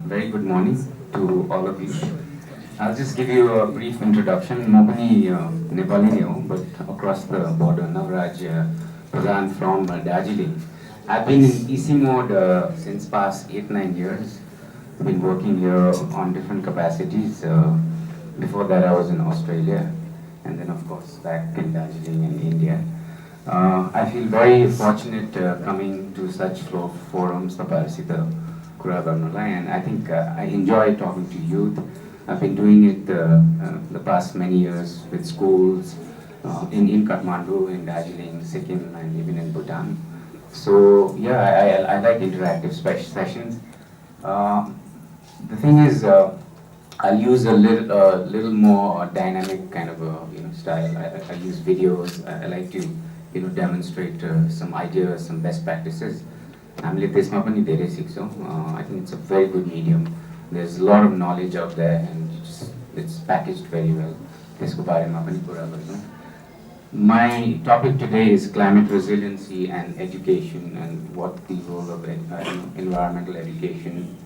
Very good morning to all of you. I'll just give you a brief introduction. Nobody Nepali knew, but across the border, Nawraj Pradhan from Darjeeling. I've been in ICIMOD since past 8-9 years. I've been working here on different capacities. Before that, I was in Australia, and then of course back in Darjeeling in India. I feel very fortunate coming to such forums, the Parisita Kurabarnulai, and I think I enjoy talking to youth. I've been doing it the past many years with schools in Kathmandu, in Darjeeling, Sikkim, and even in Bhutan. So yeah, I like interactive sessions. Uh, the thing is, I'll use a little more dynamic kind of style. I use videos. I like to demonstrate some ideas, some best practices. हामीले त्यसमा पनि धेरै सिक्छौँ. I think it's a very good medium. There's a lot of knowledge out there and it's packaged very well. त्यसको बारेमा पनि कुरा गर्छौँ. My topic today is climate resiliency and education, and what the role of environmental education,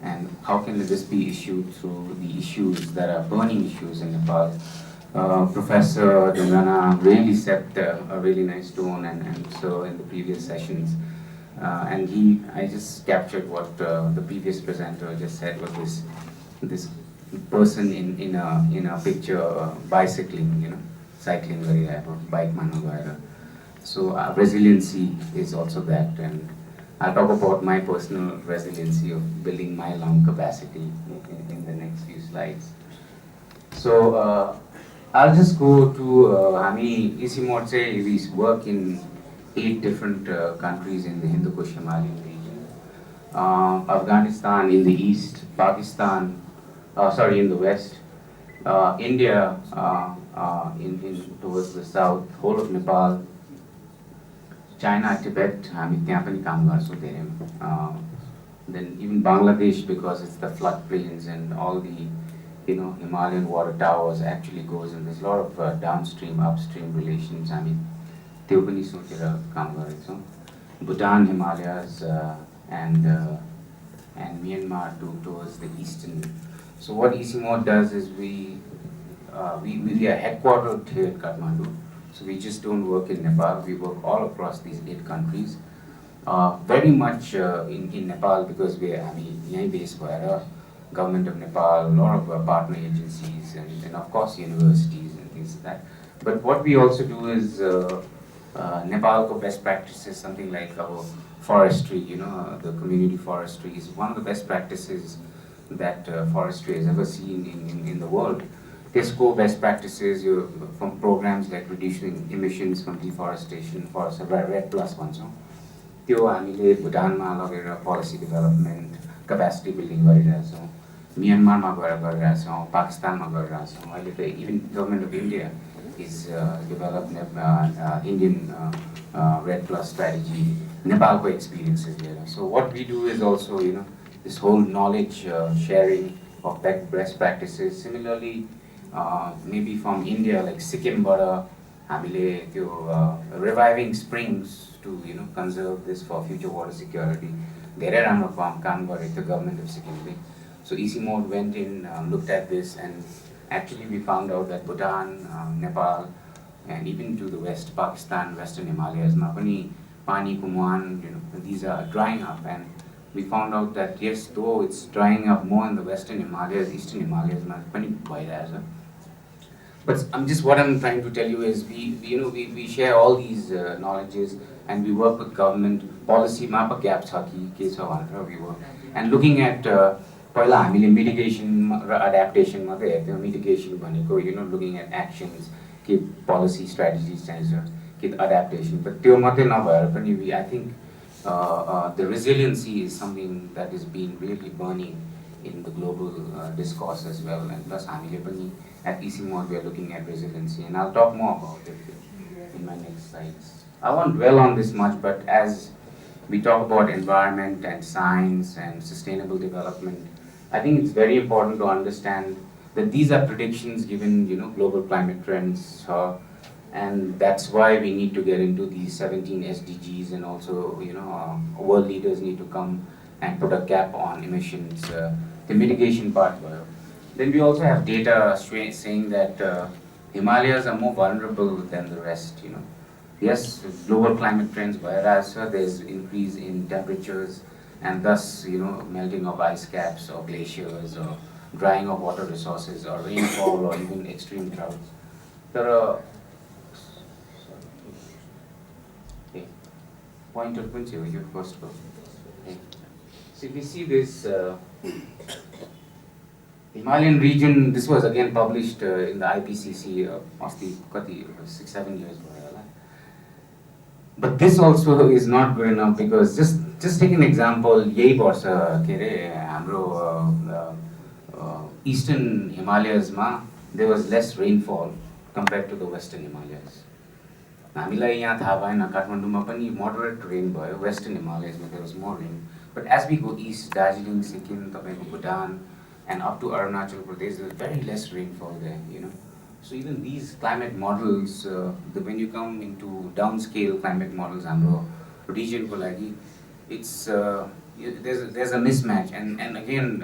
and how can this be issued through the issues that are burning issues in Nepal. Professor Dungana really set a really nice tone, and so in the previous sessions. And I just captured what the previous presenter just said, was this person in a picture bicycling, cycling गरिरहेको बाइकमा नगएर. So resiliency is also that, and I'll talk about my personal resiliency of building my lung capacity in the next few slides. So I'll just go to हामी ICIMOD चाहिँ we work in 8 different countries in the Hindu Kush Himalayan region. Afghanistan in the east, Pakistan, in the west, India in towards the south, whole of Nepal, China, Tibet, हामी त्यहाँ पनि काम गर्छौँ धेरै. Then even Bangladesh, because it's the floodplains and all the Himalayan water towers actually goes, and there's a lot of downstream, upstream relations. हामी त्यो पनि सोचेर काम गरेको छौँ. Bhutan, Himalayas, and Myanmar towards the eastern. So what ICIMOD does is we are headquartered here in Kathmandu. So we just don't work in Nepal. We work all across these 8 countries. Very much in Nepal, because we are based by government of Nepal, a lot of partner agencies, and of course universities and things like that. But what we also do is Nepal best practices, something like our forestry, the community forestry is one of the best practices that forestry has ever seen in the world. TESCO best practices from programs like reducing emissions from deforestation, forest RED plus भन्छौँ. त्यो हामीले भुटानमा लगेर policy development, capacity building गरिरहेछौँ. म्यानमारमा गएर गरिरहेछौँ, पाकिस्तानमा गरिरहेछौँ. अहिले त even government of India is developed Indian RED plus strategy, Nepal's experiences here. So what we do is also, this whole knowledge sharing of best practices. Similarly, maybe from India, like Sikkim, हामीले त्यो reviving springs to conserve this for future water security. धेरै राम्रो काम गरेको थियो government of Sikkim. So ICIMOD went in, looked at this, and actually we found out that Bhutan, Nepal, and even to the west, Pakistan, Western Himalayas, पनि Pani, Kumuan, these are drying up, and we found out that yes, though it's drying up more in the Western Himalayas, Eastern Himalayas, पनि भइरहेछ. But what I'm trying to tell you is we share all these knowledges, and we work with government policy. Mapa gaps we work, and looking at पहिला हामीले mitigation र adaptation मात्रै हेर्थ्यौँ. mitigation भनेको looking at actions, के policy strategies चाहिन्छ, के adaptation. But त्यो मात्रै नभएर पनि I think the resiliency is something that is being really burning in the global discourse as well. And plus हामीले पनि at ICIMOD we are looking at resiliency, and I'll talk more about it in my next slides. I won't dwell on this much, but as we talk about environment and science and sustainable development, I think it's very important to understand that these are predictions given, global climate trends, and that's why we need to get into these 17 SDGs, and also, world leaders need to come and put a cap on emissions. The mitigation part. Then we also have data saying that Himalayas are more vulnerable than the rest. Yes, global climate trends, whereas there's increase in temperatures and thus melting of ice caps or glaciers or drying of water resources or rainfall or even extreme droughts. There are pointer kunchi you first go. So if we see this Himalayan region, this was again published in the IPCC mostly 6-7 years ago. But this also is not good enough because just take an example, यही वर्ष के अरे हाम्रो eastern Himalayas there was less rainfall compared to the western Himalayas. हामीलाई यहाँ थाहा भएन काठमाडौँमा पनि moderate rain भयो, western Himalayas there was more rain. But as we go east, Darjeeling, Sikkim, तपाईँको Bhutan, and up to Arunachal Pradesh, there's very less rainfall there. So even these climate models, when you come into downscale climate models, हाम्रो region को लागि, it's there's a mismatch. And again,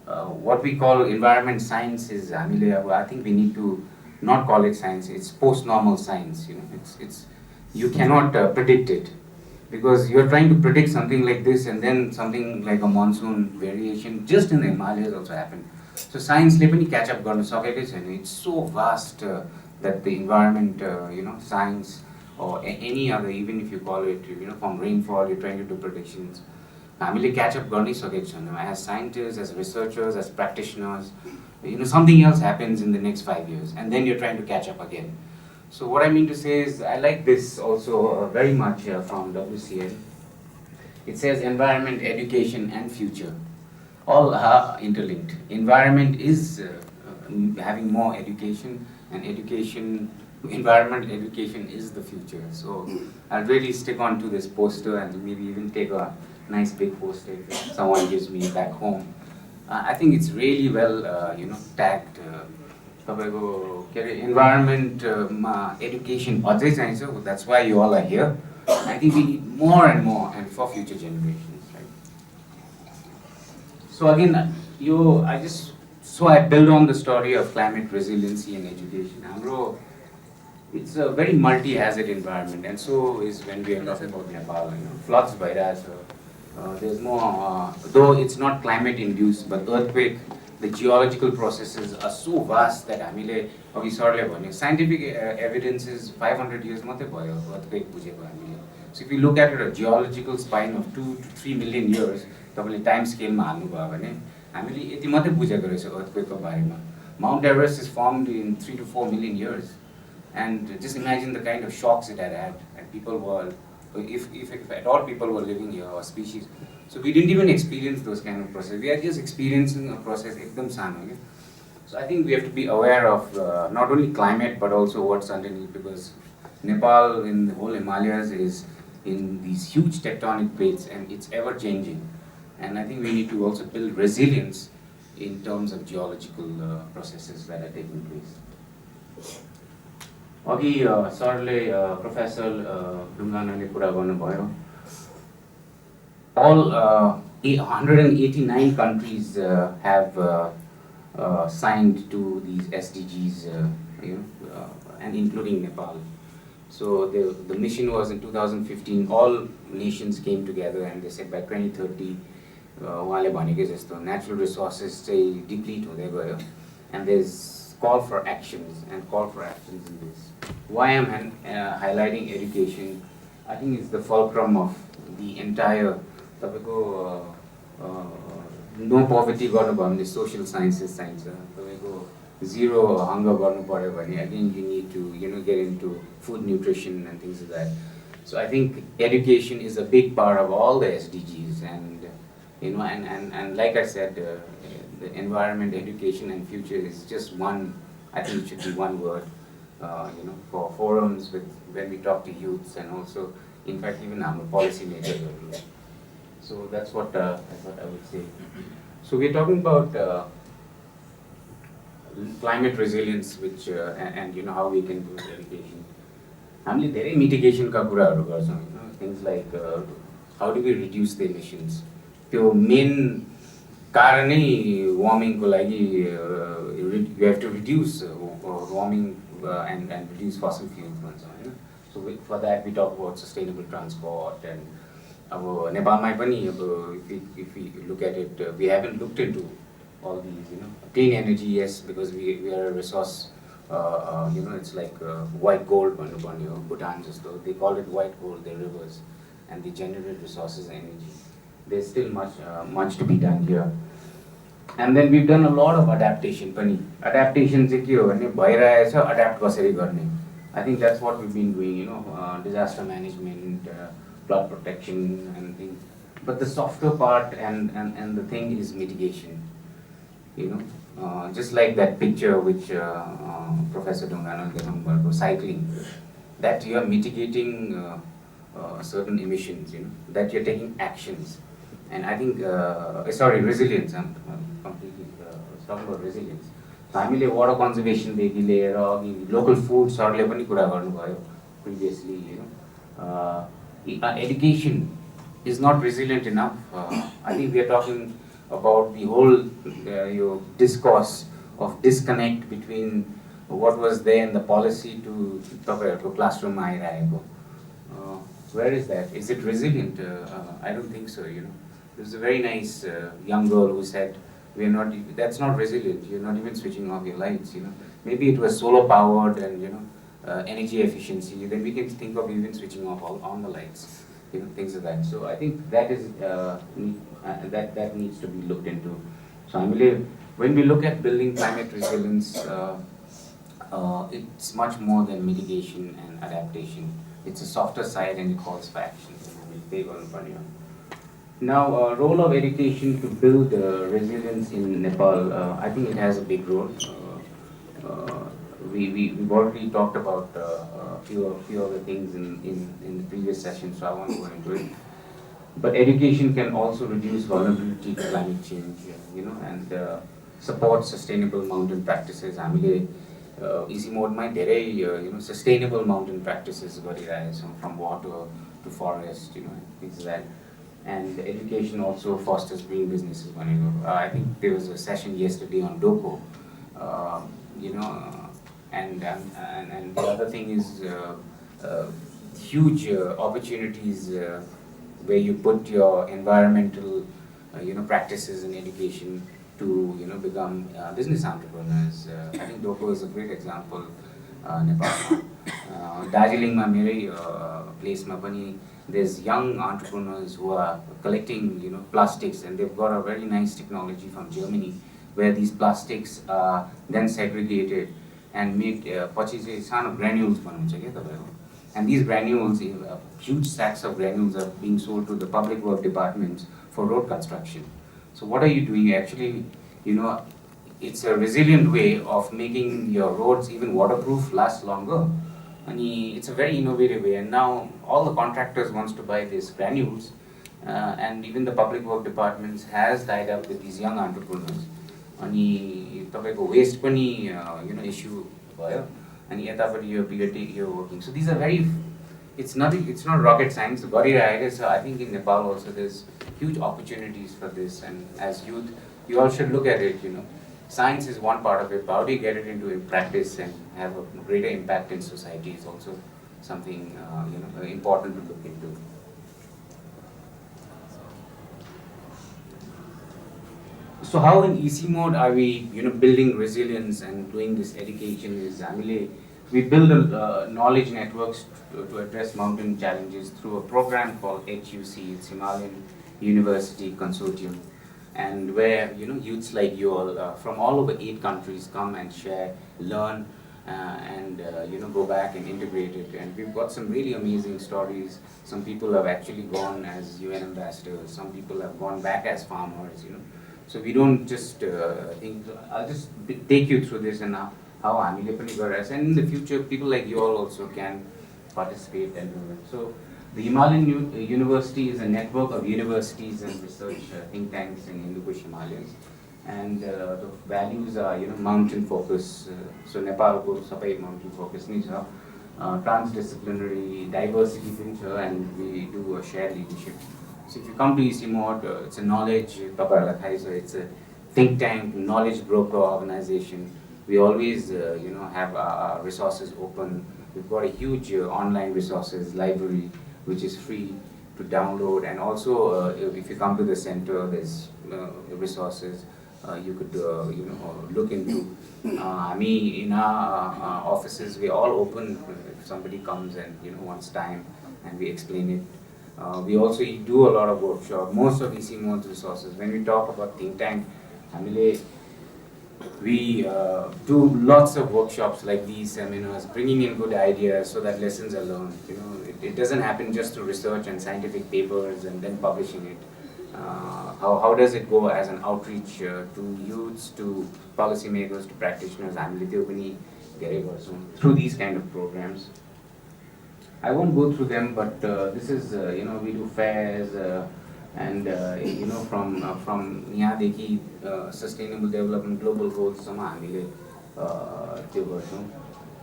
what we call environment science is I think we need to not call it science. It's post-normal science. It's you cannot predict it because you're trying to predict something like this, and then something like a monsoon variation just in the Himalayas also happened. So science ले पनि catch up गर्न सकेकै छैन. It's so vast that the environment, science or any other, even if you call it, from rainfall, you're trying to do predictions. हामीले catch up गर्नै सकेको छैनौँ. As scientists, as researchers, as practitioners, something else happens in the next 5 years, and then you're trying to catch up again. So what I mean to say is, I like this also very much from WCL. It says environment, education, and future. All are interlinked. Environment is having more education, and environment education is the future. So I'll really stick on to this poster and maybe even take a nice big poster if someone gives me back home. I think it's really well, tagged. Environment, education, that's why you all are here. I think we need more and more, and for future generations. So again, I build on the story of climate resiliency and education. It's a very multi-hazard environment, and so is when we are talking about Nepal. Floods, virus. There's more, though it's not climate-induced, but earthquake. The geological processes are so vast that scientific evidence is 500 years earthquake. So if you look at it, a geological spine of 2 to 3 million years, time scale earthquake. Mount Everest is formed in 3 to 4 million years, and just imagine the kind of shocks it had, and people were, if at all people were living here or species. So we didn't even experience those kind of processes. We are just experiencing a process ekdam sano. So I think we have to be aware of not only climate but also what's underneath, because Nepal in the whole Himalayas is in these huge tectonic plates and it's ever changing. And I think we need to also build resilience in terms of geological processes that are taking place. Agi सरले professor ढुङ्गानाले कुरा गर्नुभयो. All 189 countries have signed to these SDGs, and including Nepal. So the mission was in 2015. All nations came together and they said by 2030, natural resources deplete हुँदै गयो, and there's call for actions and call for actions in this. Why I'm highlighting education, I think it's the fulcrum of the entire no poverty गर्नु social sciences science. Zero hunger again you need to get into food nutrition and things like that. So I think education is a big part of all the SDGs, and and like I said, the environment, education and future is just one. I think it should be one word, for forums when we talk to youths, and also in fact even our policy makers. So that's what I would say. So we're talking about climate resilience, which and how we can do education. हामीले धेरै mitigation का कुराहरू गर्छौं, things like how do we reduce the emissions, त्यो main कारणै वार्मिङको लागि you have to reduce warming and reduce fossil fuels भन्छ हैन. So for that we talk about sustainable transport and अब नेपालमै पनि अब if we look at it, we haven't looked into all these, clean energy, yes, because we are a resource, it's like white gold भन्नु पर्ने हो. Bhutan जस्तो, they call it white gold, their rivers, and they generate resources and energy. There's still much to be done here. And then we've done a lot of adaptation पनि. Adaptation चाहिँ के हो भने भइरहेछ, adapt कसरी गर्ने. I think that's what we've been doing, disaster management, flood protection and things. But the softer part and the thing is mitigation. Just like that picture which Professor Dunganal was cycling, that you are mitigating certain emissions, that you're taking actions. And I think, resilience, I'm completely talking about resilience. So हामीले water conservation देखि लिएर local food सरले पनि कुरा गर्नुभयो previously, education is not resilient enough. I think we are talking about the whole discourse of disconnect between what was there in the policy to the classroom. Where is that? Is it resilient? I don't think so. There's a very nice young girl who said, that's not resilient. You're not even switching off your lights. Maybe it was solar powered and energy efficiency. Then we can think of even switching off on the lights. Things like that. So I think that is that needs to be looked into. So when we look at building climate resilience, it's much more than mitigation and adaptation. It's a softer side and it calls for action. Now, role of education to build resilience in Nepal, I think it has a big role. We've already talked about a few of the things in the previous session, so I won't go into it. But education can also reduce vulnerability to climate change, and support sustainable mountain practices. ICIMOD मा धेरै sustainable mountain practices गरिरहेको छौँ, from water to forest, things like that. And education also fosters green businesses. I think there was a session yesterday on DOCO, and the other thing is huge opportunities where you put your environmental practices in education to become business entrepreneurs. I think DOCO is a great example. Nepal, Darjeelingma मेरै placeमा पनि there's young entrepreneurs who are collecting plastics, and they've got a very nice technology from Germany where these plastics are then segregated and made पछि चाहिँ सानो granules बनाउँछ के तपाईको. And these granules, huge sacks of granules are being sold to the public work departments for road construction. So what are you doing? Actually, it's a resilient way of making your roads even waterproof, last longer. And it's a very innovative way. And now all the contractors wants to buy these granules, and even the public work departments has tied up with these young entrepreneurs. And तपाईको waste पनि issue भयो. And you're working. So these are it's not rocket science. So I think in Nepal also there's huge opportunities for this, and as youth, you all should look at it. Science is one part of it, but how do you get it into practice and have a greater impact in society is also something important to look into. So how in ICIMOD are we building resilience and doing this education? We build knowledge networks to address mountain challenges through a program called HUC, it's Himalayan University Consortium, and where youths like you all from all over 8 countries come and share, learn, and go back and integrate it. And we've got some really amazing stories. Some people have actually gone as UN ambassadors. Some people have gone back as farmers. So we don't just think. I'll just take you through this and how हामीले पनि गरिरहेछ, and in the future people like you all also can participate and do it. So the Himalayan University is a network of universities and research think tanks in Hindu Kush Himalaya, and the values are mountain focus. So Nepal ko sabai mountain focus ni cha, transdisciplinary diversity पनि छ, and we do a shared leadership. So if you come to ICIMOD, it's a knowledge, it's a think tank, knowledge broker organization. We always, have our resources open. We've got a huge online resources library, which is free to download. And also, if you come to the center, there's resources you could, look into. In our offices, we're all open if somebody comes and, wants time, and we explain it. We also do a lot of workshop. Most of ICIMOD's resources, when we talk about think tank, we do lots of workshops like these seminars, bringing in good ideas so that lessons are learned. It doesn't happen just through research and scientific papers and then publishing it. How does it go as an outreach to youths, to policymakers, to practitioners, through these kind of programs? I won't go through them, but this is, we do fairs and, from Nyadeki Sustainable Development Global Goals,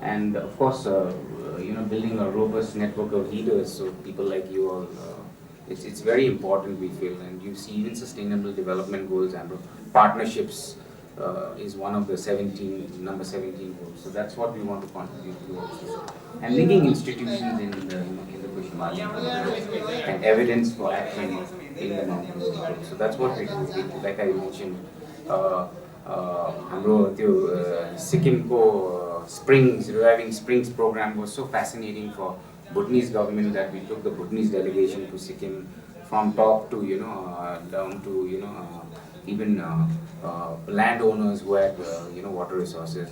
and of course, building a robust network of leaders, so people like you all, it's very important, we feel, and you see even Sustainable Development Goals and partnerships is one of the number 17 goals. So that's what we want to contribute to also. And linking institutions in the Hindu Kush Himalaya and evidence for action in the mountains. So that's what we do. Like I mentioned, Sikkim ko Springs, Reviving Springs program was so fascinating for Bhutanese government that we took the Bhutanese delegation to Sikkim from top to, down to, even landowners who had, water resources.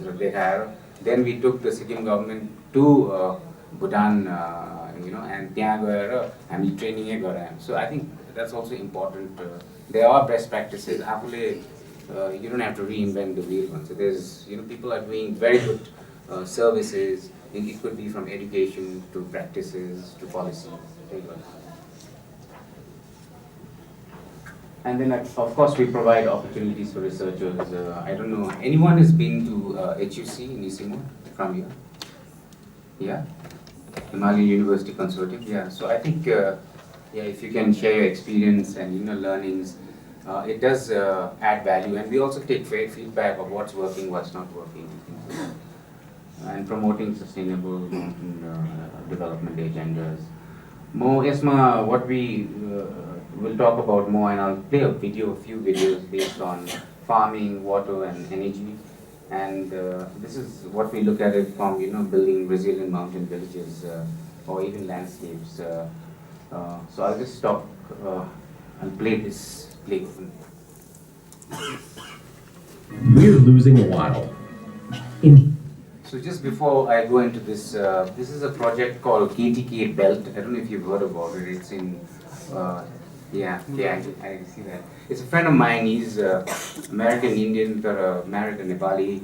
Then we took the Sikkim government to Bhutan, and and training. So I think that's also important. There are best practices. You don't have to reinvent the wheel. So there's, people are doing very good services. It could be from education to practices to policy. And then, of course, we provide opportunities for researchers. I don't know, anyone has been to HUC in ICIMOD from here? Yeah? Himalayan University Consortium? Yeah, so I think, if you can share your experience and, learnings, it does add value. And we also take feedback of what's working, what's not working. And promoting sustainable development agendas. What we will talk about more, and I'll play a few videos based on farming, water, and energy. And this is what we look at it from, building resilient mountain villages or even landscapes. So I'll just stop and play this play. We're losing a while. So just before I go into this, this is a project called KTK Belt. I don't know if you've heard about it. It's in, I see that. It's a friend of mine. He's American Indian, American Nepali,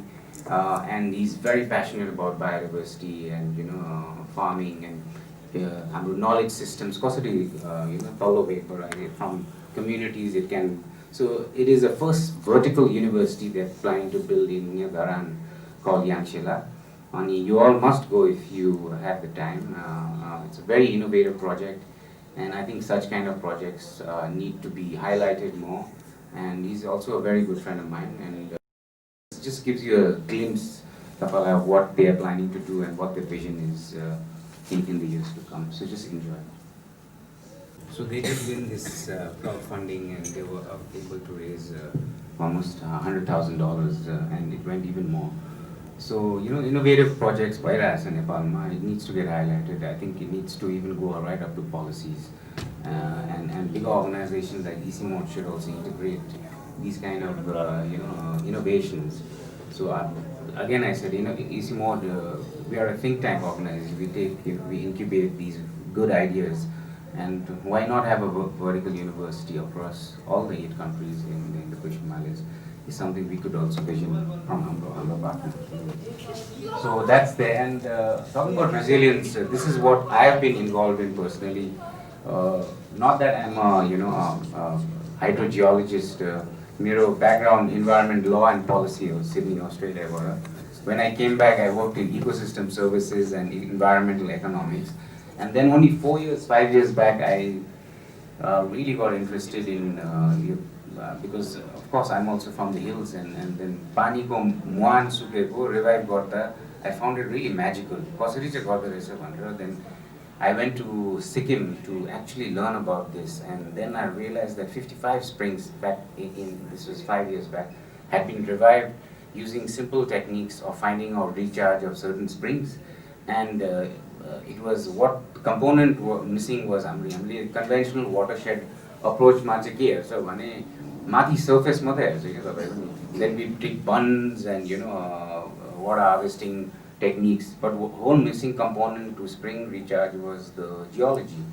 and he's very passionate about biodiversity and farming and knowledge systems. Follow paper from communities. So it is the first vertical university they're planning to build in near Garan, called Yangshila. You all must go if you have the time. It's a very innovative project, and I think such kind of projects need to be highlighted more. And he's also a very good friend of mine, and it just gives you a glimpse of what they are planning to do and what their vision is in the years to come. So just enjoy. So they did win this crowdfunding, and they were able to raise almost $100,000, and it went even more. So, innovative projects by RAS and Nepal, it needs to get highlighted. I think it needs to even go right up to policies. And big organizations like ICIMOD should also integrate these kind of, innovations. So, again, I said, ICIMOD, we are a think tank organization. We incubate these good ideas. And why not have a vertical university across all the 8 countries in the Kush Himalayas? Is something we could also vision from our partners. So that's there. And talking about resilience, this is what I have been involved in personally. Not that I'm a hydrogeologist. मेरो background environment law and policy of Sydney, Australia. When I came back, I worked in ecosystem services and environmental economics. And then only 5 years back, I really got interested in because of course I'm also from the hills, and then pani ko muan sukeko revive garda, I found it really magical. Kasari cha garda rahecha bhanera, then I went to Sikkim to actually learn about this, and then I realized that 55 springs back in this was 5 years back, had been revived using simple techniques of finding or recharge of certain springs, and it was what component missing was हामीले conventional watershed approach मा चाहिँ के हेर्छ भने माथि surface मात्रै हेर्छ के तपाईको नि, then we dig bunds and water harvesting techniques, but whole missing component to spring recharge was the geology.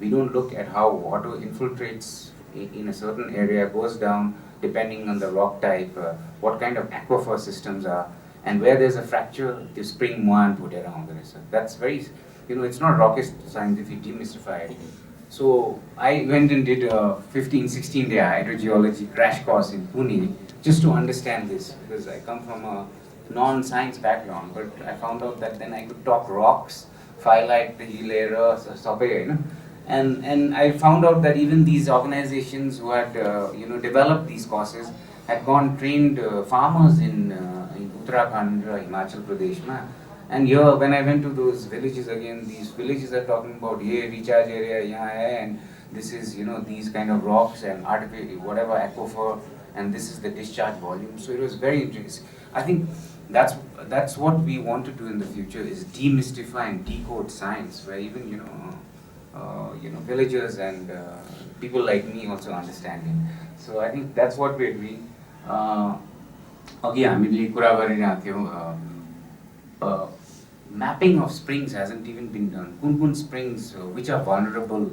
We don't look at how water infiltrates in a certain area, goes down depending on the rock type, what kind of aquifer systems are, and where there's a fracture, the spring muan putera aउँदो रहेछ. That's very, it's not rocket science if you demystify it. So I went and did a 15-16 day hydrogeology crash course in Pune just to understand this, because I come from a non-science background, but I found out that then I could talk rocks, phyllite, the hilera, sabai, and I found out that even these organizations who had developed these courses had gone trained farmers in Uttarakhand, Himachal Pradesh, and here when I went to those villages again, these villages are talking about here recharge area yahan hai, and this is these kind of rocks and artificial whatever aquifer, and this is the discharge volume. So it was very interesting. I think that's what we want to do in the future, is demystify and decode science, where even villagers and people like me also understand it. So I think that's what we're doing. हामीले कुरा गरिरहेको थियौँ, mapping of springs hasn't even been done. Kun springs which are vulnerable,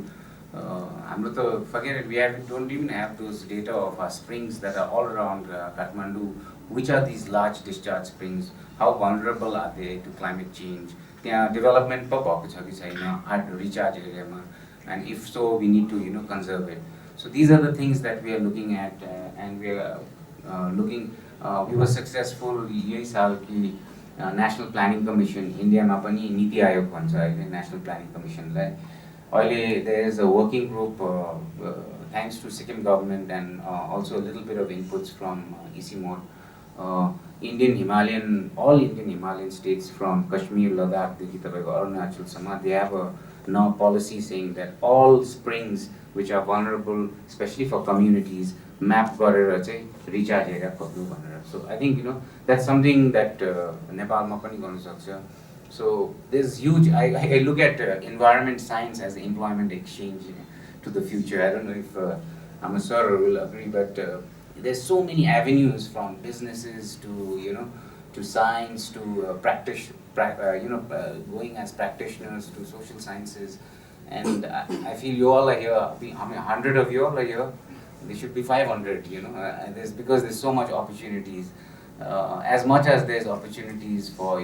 हाम्रो त forget it, we don't even have those data of our springs that are all around Kathmandu. Which are these large discharge springs? How vulnerable are they to climate change? त्यहाँ development पो भएको छ कि छैन recharge area मा, and if so we need to conserve it. So these are the things that we are looking at, and we are we were successful यही साल कि National Planning Commission India मा पनि नीति आयोग भन्छ अहिले National Planning Commission लाई. अहिले there is a working group thanks to Sikkim government and also a little bit of inputs from ICIMOD. All Indian Himalayan states from Kashmir, Ladakh, Arunachal Sama, they have a now policy saying that all springs which are vulnerable, especially for communities, map garera chai recharge area गर्नु भनेर. So I think that's something that Nepal ma pani garnu सक्छ. So there's huge. I look at environment science as an employment exchange to the future. I don't know if Amasar will agree, but there's so many avenues, from businesses to to science to practice, going as practitioners to social sciences. And I feel you all are here. How many 100 of you all are here? There should be 500. Because there's so much opportunities. As much as there's opportunities for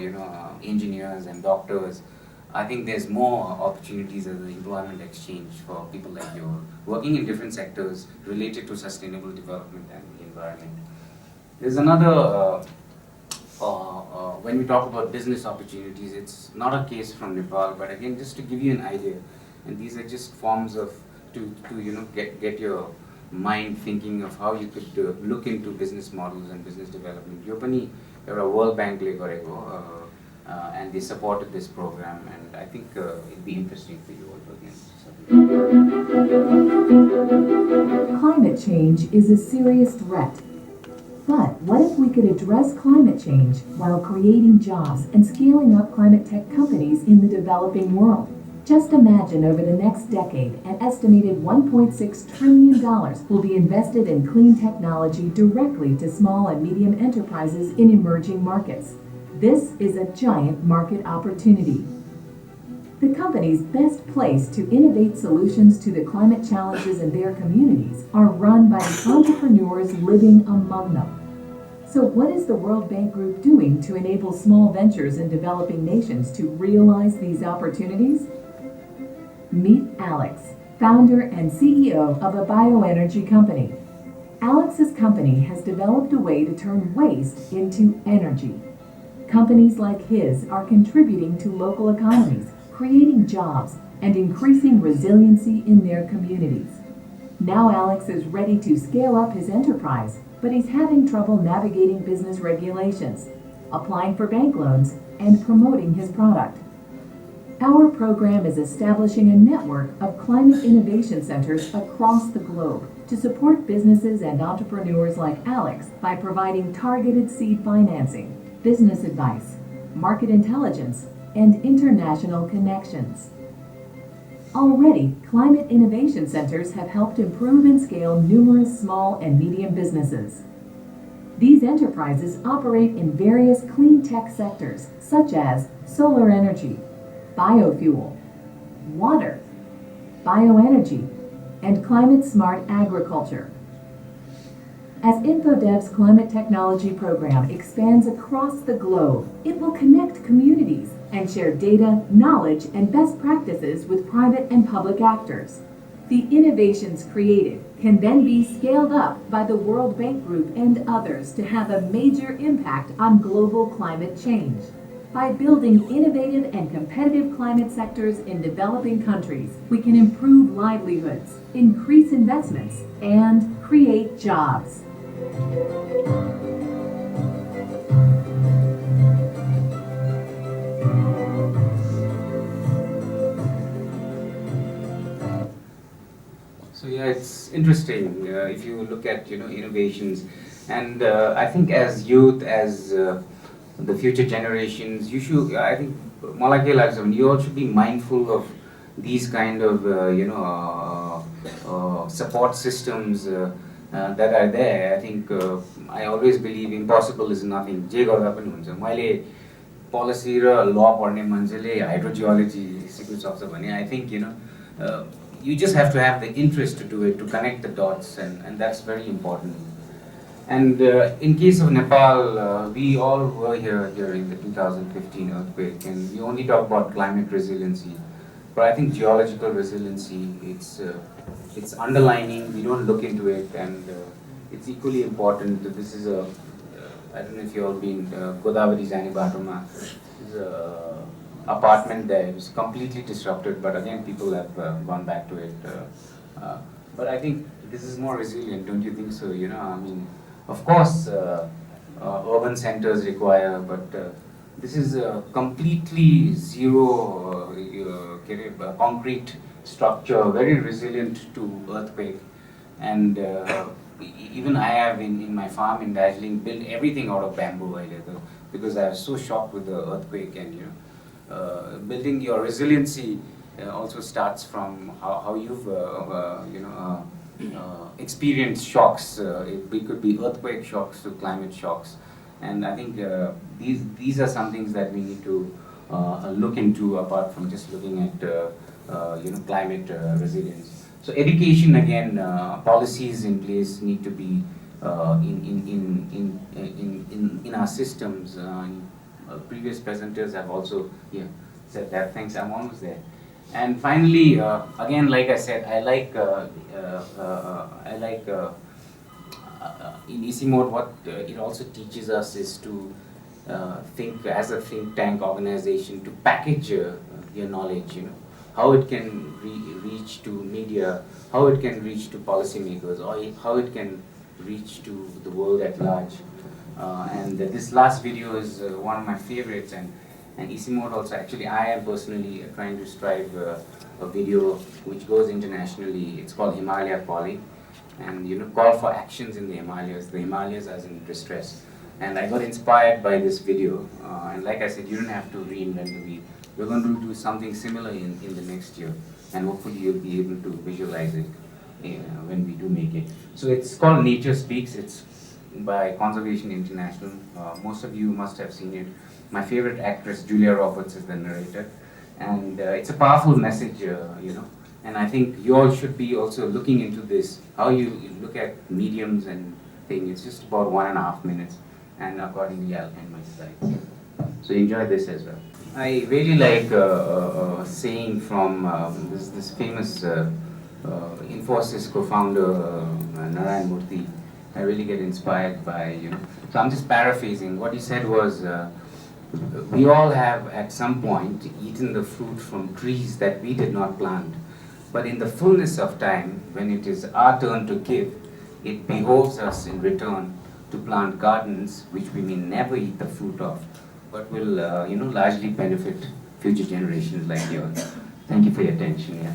engineers and doctors, I think there's more opportunities as an employment exchange for people like you working in different sectors related to sustainable development and the environment. There's another, when we talk about business opportunities, it's not a case from Nepal, but again, just to give you an idea, and these are just forms of to get your mind thinking of how you could look into business models and business development. Yo pani एउटा World Bank ले गरेको, and they supported this program, and I think it'd be interesting for you all to again. Climate change is a serious threat. But what if we could address climate change while creating jobs and scaling up climate tech companies in the developing world? Just imagine over the next decade, an estimated $1.6 trillion will be invested in clean technology directly to small and medium enterprises in emerging markets. This is a giant market opportunity. The companies best placed to innovate solutions to the climate challenges in their communities are run by the entrepreneurs living among them. So what is the World Bank Group doing to enable small ventures in developing nations to realize these opportunities? Meet Alex, founder and CEO of a bioenergy company. Alex's company has developed a way to turn waste into energy. Companies like his are contributing to local economies, creating jobs, and increasing resiliency in their communities. Now Alex is ready to scale up his enterprise, but he's having trouble navigating business regulations, applying for bank loans, and promoting his product. Our program is establishing a network of climate innovation centers across the globe to support businesses and entrepreneurs like Alex by providing targeted seed financing, business advice, market intelligence, and international connections. Already, climate innovation centers have helped improve and scale numerous small and medium businesses. These enterprises operate in various clean tech sectors such as solar energy, biofuel, water, bioenergy, and climate-smart agriculture. As InfoDev's climate technology program expands across the globe, it will connect communities and share data, knowledge, and best practices with private and public actors. The innovations created can then be scaled up by the World Bank Group and others to have a major impact on global climate change. By building innovative and competitive climate sectors in developing countries, we can improve livelihoods, increase investments, and create jobs. So yeah, it's interesting if you look at innovations, and I think as youth, as the future generations, you should. I think Malaki Lakshman, you all should be mindful of these kind of support systems that are there. I think I always believe impossible is nothing. जे गर्दा पनि हुन्छ. मैले policy र law पढ्ने मान्छेले hydrogeology सिक्न सक्छ भने I think you just have to have the interest to do it, to connect the dots, and that's very important. And in case of Nepal, we all were here during the 2015 earthquake, and we only talk about climate resiliency. But I think geological resiliency, it's underlining, we don't look into it, and it's equally important that this is I don't know if you've all been, Godavari Jani Batoma, is a apartment there. It was completely disrupted, but again, people have gone back to it. But I think this is more resilient, don't you think so? I mean, of course, urban centers require, but this is a completely zero concrete structure, very resilient to earthquake. And even I have in my farm in Darjeeling built everything out of bamboo because I was so shocked with the earthquake. And building your resiliency also starts from how you've experienced shocks. It could be earthquake shocks to climate shocks, and I think these are some things that we need to look into apart from just looking at climate resilience. So education again, policies in place need to be in our systems. Previous presenters have also said that. Thanks, I'm almost there. And finally, again, like I said, I like in ICIMOD what it also teaches us is to think as a think tank organization, to package your knowledge, how it can reach to media, how it can reach to policymakers, or how it can reach to the world at large. And this last video is one of my favorites, and ICIMOD also, actually I am personally trying to strive a video which goes internationally. It's called Himalaya Calling, and call for actions in the Himalayas as in distress. And I got inspired by this video, and like I said, you don't have to reinvent the wheel. We're going to do something similar in the next year, and hopefully you'll be able to visualize it when we do make it. So it's called Nature Speaks. It's by Conservation International. Most of you must have seen it. My favorite actress, Julia Roberts, is the narrator. And it's a powerful message, and I think you all should be also looking into this, how you look at mediums and things. It's just about 1.5 minutes, and accordingly I'll end my slides. So enjoy this as well. I really like a saying from this famous Infosys co-founder, Narayan Murthy. I really get inspired by, so I'm just paraphrasing. What he said was, we all have at some point eaten the fruit from trees that we did not plant. But in the fullness of time, when it is our turn to give, it behoves us in return to plant gardens which we may never eat the fruit of, but will largely benefit future generations like yours. Thank you for your attention. Yeah.